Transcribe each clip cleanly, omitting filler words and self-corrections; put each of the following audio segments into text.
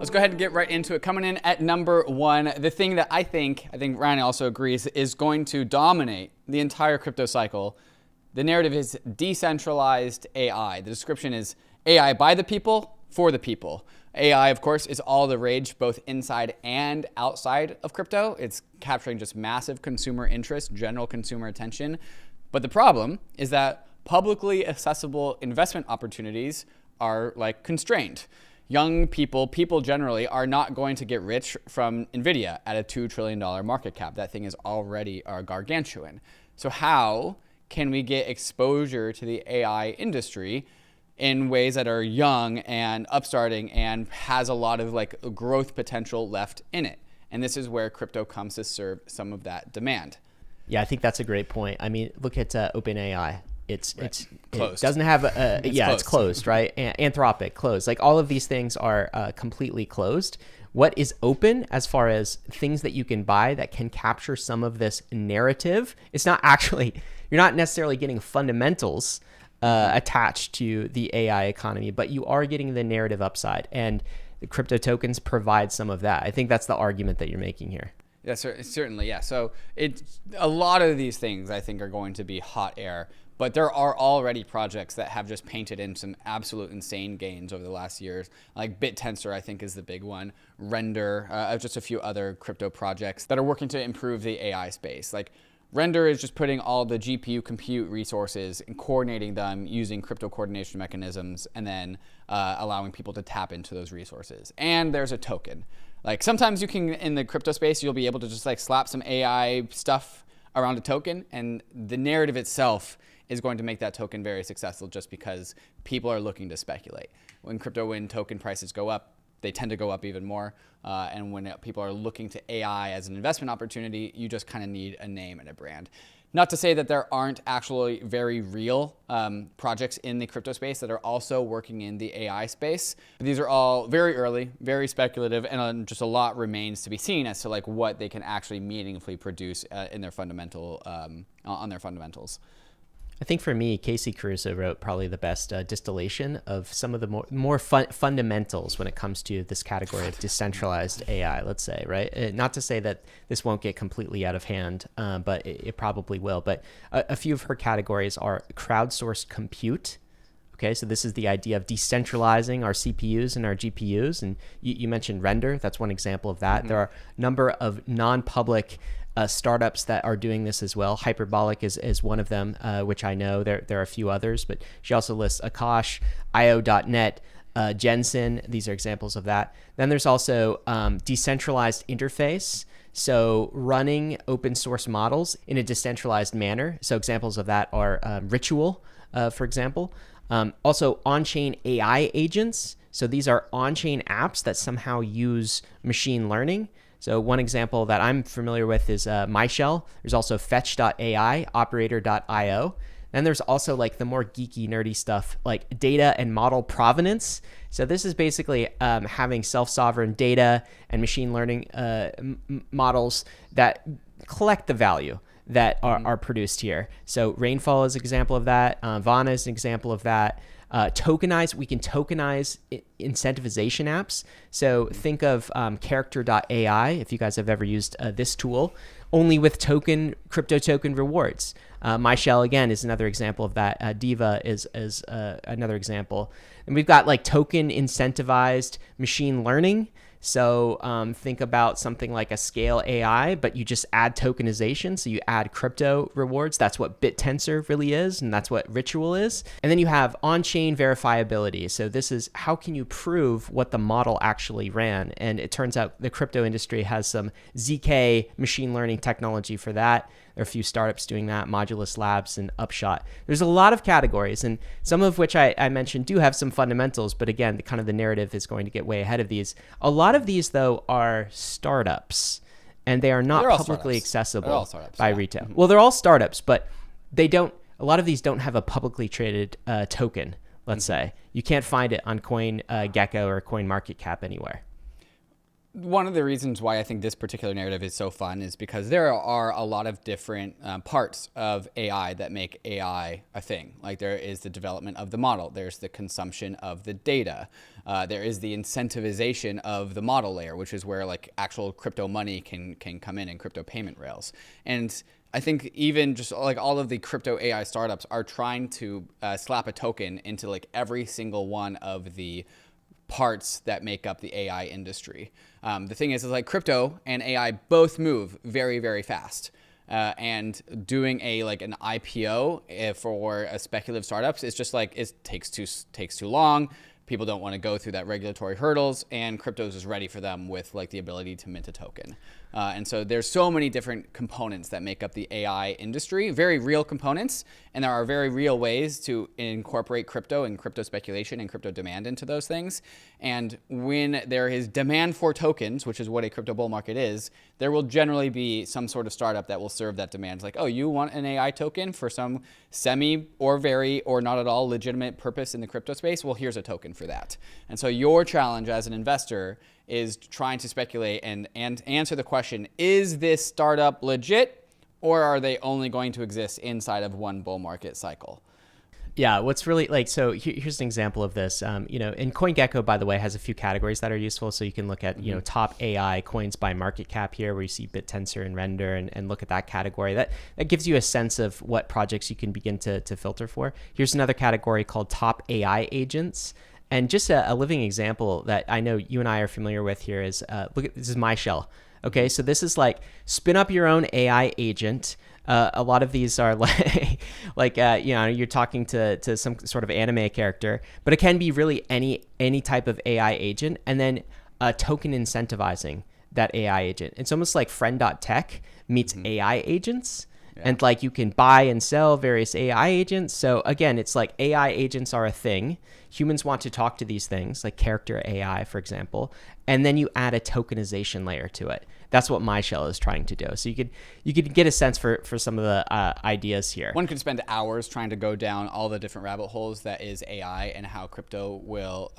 Let's go ahead and get right into it. Coming in at number one, the thing that I think Ryan also agrees is going to dominate the entire crypto cycle. The narrative is decentralized AI. The description is AI by the people, for the people. AI, of course, is all the rage, both inside and outside of crypto. It's capturing just massive consumer interest, general consumer attention. But the problem is that publicly accessible investment opportunities are constrained. Young people generally, are not going to get rich from NVIDIA at a $2 trillion market cap. That thing is already gargantuan. So how can we get exposure to the AI industry in ways that are young and upstarting and has a lot of growth potential left in it? And this is where crypto comes to serve some of that demand. Yeah, I think that's a great point. I mean, look at OpenAI. It's closed. It doesn't have it's closed, right? Anthropic, closed. All of these things are completely closed. What is open as far as things that you can buy that can capture some of this narrative? It's not actually, you're not necessarily getting fundamentals attached to the AI economy, but you are getting the narrative upside, and the crypto tokens provide some of that. I think that's the argument that you're making here. Yeah, certainly, yeah. So a lot of these things I think are going to be hot air, but there are already projects that have just painted in some absolute insane gains over the last years. Like BitTensor, I think, is the big one. Render, just a few other crypto projects that are working to improve the AI space. Render is just putting all the GPU compute resources and coordinating them using crypto coordination mechanisms, and then allowing people to tap into those resources. And there's a token. Sometimes you can, in the crypto space, you'll be able to just slap some AI stuff around a token, and the narrative itself is going to make that token very successful just because people are looking to speculate. When token prices go up, they tend to go up even more. And when people are looking to AI as an investment opportunity, you just kind of need a name and a brand. Not to say that there aren't actually very real projects in the crypto space that are also working in the AI space. But these are all very early, very speculative, and just a lot remains to be seen as to what they can actually meaningfully produce in their on their fundamentals. I think for me, Casey Caruso wrote probably the best distillation of some of the more fundamentals when it comes to this category of decentralized AI, let's say, right? Not to say that this won't get completely out of hand, but it probably will. But a few of her categories are crowdsourced compute. Okay, so this is the idea of decentralizing our CPUs and our GPUs. And you mentioned Render. That's one example of that. Mm-hmm. There are a number of non-public startups that are doing this as well. Hyperbolic is one of them, which I know. There are a few others, but she also lists Akash, IO.net, Jensen. These are examples of that. Then there's also decentralized interface. So running open source models in a decentralized manner. So examples of that are Ritual, for example. Also on-chain AI agents. So these are on-chain apps that somehow use machine learning. So one example that I'm familiar with is MyShell. There's also Fetch.ai, Operator.io. Then there's also the more geeky, nerdy stuff like data and model provenance. So this is basically having self-sovereign data and machine learning models that collect the value that are produced here. So Rainfall is an example of that. Vana is an example of that. We can tokenize incentivization apps. So think of character.ai, if you guys have ever used this tool, only with crypto token rewards. MyShell, again, is another example of that. Diva is another example. And we've got token incentivized machine learning. So think about something like a Scale AI, but you just add tokenization. So you add crypto rewards. That's what BitTensor really is, and that's what Ritual is. And then you have on-chain verifiability. So this is how can you prove what the model actually ran? And it turns out the crypto industry has some ZK machine learning technology for that. There are a few startups doing that, Modulus Labs and Upshot. There's a lot of categories, and some of which I mentioned do have some fundamentals, but again, the narrative is going to get way ahead of these. A lot of these, though, are startups, and they are not publicly accessible by retail. Mm-hmm. Well, they're all startups, but a lot of these don't have a publicly traded token, let's say. You can't find it on CoinGecko or CoinMarketCap anywhere. One of the reasons why I think this particular narrative is so fun is because there are a lot of different parts of AI that make AI a thing. Like there is the development of the model, there's the consumption of the data, there is the incentivization of the model layer, which is where like actual crypto money can come in and crypto payment rails. And I think even just like all of the crypto AI startups are trying to slap a token into like every single one of the parts that make up the AI industry. The thing is like crypto and AI both move very, very fast. And doing an IPO for a speculative startups is just like it takes too long. People don't want to go through that regulatory hurdles, and cryptos is ready for them with like the ability to mint a token. And so there's so many different components that make up the AI industry, very real components, and there are very real ways to incorporate crypto and crypto speculation and crypto demand into those things. And when there is demand for tokens, which is what a crypto bull market is, there will generally be some sort of startup that will serve that demand. It's like, oh, you want an AI token for some semi or very or not at all legitimate purpose in the crypto space? Well, here's a token for that. And so your challenge as an investor is trying to speculate and answer the question, is this startup legit, or are they only going to exist inside of one bull market cycle? Yeah, what's really like, so here's an example of this. And CoinGecko, by the way, has a few categories that are useful. So you can look at, top AI coins by market cap here, where you see BitTensor and Render, and look at that category. That gives you a sense of what projects you can begin to filter for. Here's another category called top AI agents. And just a living example that I know you and I are familiar with here is, this is MyShell. Okay, so this is like spin up your own AI agent. A lot of these are you're talking to some sort of anime character, but it can be really any type of AI agent, and then token incentivizing that AI agent. It's almost like friend.tech meets AI agents. Yeah. And like you can buy and sell various AI agents. So again, it's like AI agents are a thing. Humans want to talk to these things, like character AI, for example, and then you add a tokenization layer to it. That's what MyShell is trying to do. So you could get a sense for some of the ideas here. One could spend hours trying to go down all the different rabbit holes that is AI and how crypto will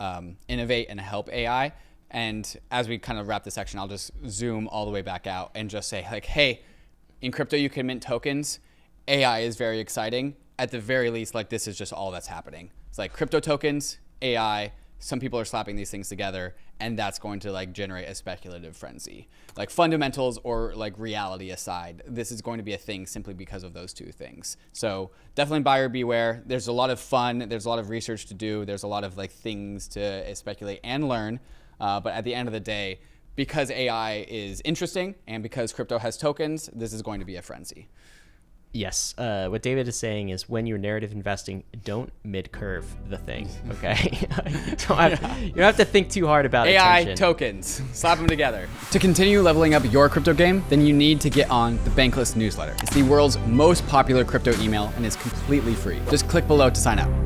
innovate and help AI. And as we kind of wrap this section, I'll just zoom all the way back out and just say like, hey, in crypto, you can mint tokens. AI is very exciting. At the very least, like this is just all that's happening. It's like crypto tokens, AI, some people are slapping these things together, and that's going to like generate a speculative frenzy. Like fundamentals or like reality aside, this is going to be a thing simply because of those two things. So definitely buyer beware. There's a lot of fun. There's a lot of research to do. There's a lot of like things to speculate and learn. But at the end of the day, because AI is interesting and because crypto has tokens, this is going to be a frenzy. Yes. What David is saying is when you're narrative investing, don't mid-curve the thing, okay? You don't have to think too hard about AI attention. tokens. Slap them together. To continue leveling up your crypto game, then you need to get on the Bankless newsletter. It's the world's most popular crypto email and is completely free. Just click below to sign up.